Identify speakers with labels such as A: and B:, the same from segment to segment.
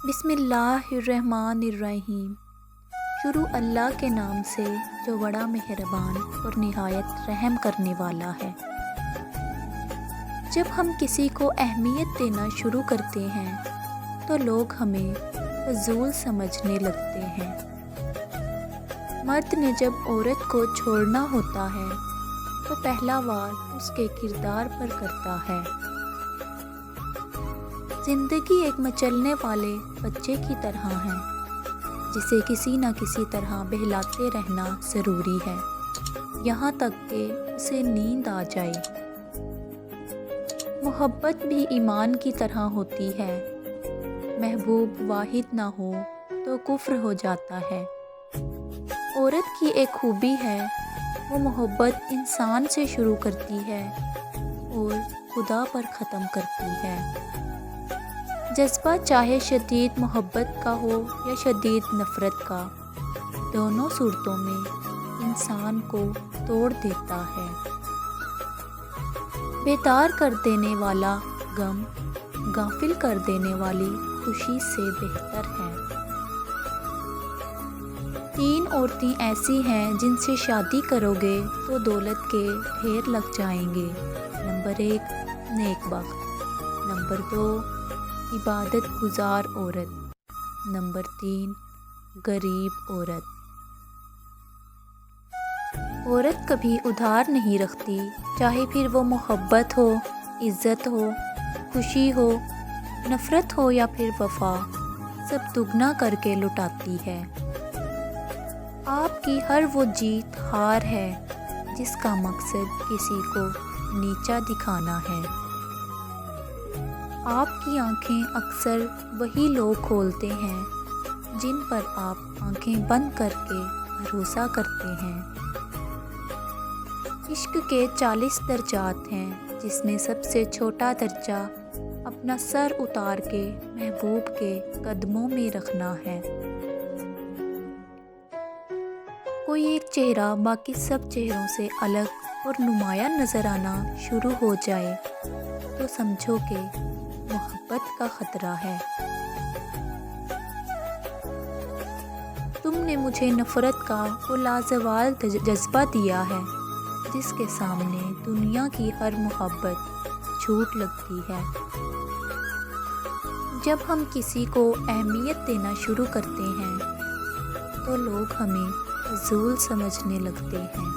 A: بسم اللہ الرحمن الرحیم۔ شروع اللہ کے نام سے جو بڑا مہربان اور نہایت رحم کرنے والا ہے۔ جب ہم کسی کو اہمیت دینا شروع کرتے ہیں تو لوگ ہمیں فضول سمجھنے لگتے ہیں۔ مرد نے جب عورت کو چھوڑنا ہوتا ہے تو پہلا وار اس کے کردار پر کرتا ہے۔ زندگی ایک مچلنے والے بچے کی طرح ہے جسے کسی نہ کسی طرح بہلاتے رہنا ضروری ہے یہاں تک کہ اسے نیند آ جائے۔ محبت بھی ایمان کی طرح ہوتی ہے، محبوب واحد نہ ہو تو کفر ہو جاتا ہے۔ عورت کی ایک خوبی ہے، وہ محبت انسان سے شروع کرتی ہے اور خدا پر ختم کرتی ہے۔ جذبہ چاہے شدید محبت کا ہو یا شدید نفرت کا، دونوں صورتوں میں انسان کو توڑ دیتا ہے۔ بیدار کر دینے والا غم غافل کر دینے والی خوشی سے بہتر ہے۔ 3 عورتیں ایسی ہیں جن سے شادی کرو گے تو دولت کے ڈھیر لگ جائیں گے۔ نمبر 1 نیک بخت، نمبر 2 عبادت گزار عورت، نمبر 3 غریب عورت۔ عورت کبھی ادھار نہیں رکھتی، چاہے پھر وہ محبت ہو، عزت ہو، خوشی ہو، نفرت ہو یا پھر وفا، سب دگنا کر کے لٹاتی ہے۔ آپ کی ہر وہ جیت ہار ہے جس کا مقصد کسی کو نیچا دکھانا ہے۔ آپ کی آنکھیں اکثر وہی لوگ کھولتے ہیں جن پر آپ آنکھیں بند کر کے بھروسہ کرتے ہیں۔ عشق کے 40 درجات ہیں جس میں سب سے چھوٹا درجہ اپنا سر اتار کے محبوب کے قدموں میں رکھنا ہے۔ کوئی ایک چہرہ باقی سب چہروں سے الگ اور نمایاں نظر آنا شروع ہو جائے تو سمجھو کہ محبت کا خطرہ ہے۔ تم نے مجھے نفرت کا وہ لازوال جذبہ دیا ہے جس کے سامنے دنیا کی ہر محبت جھوٹ لگتی ہے۔ جب ہم کسی کو اہمیت دینا شروع کرتے ہیں تو لوگ ہمیں فضول سمجھنے لگتے ہیں۔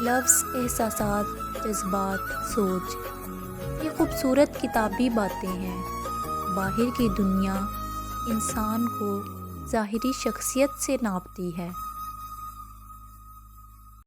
A: لفظ، احساسات، جذبات، سوچ، یہ خوبصورت کتابی باتیں ہیں۔ باہر کی دنیا انسان کو ظاہری شخصیت سے ناپتی ہے۔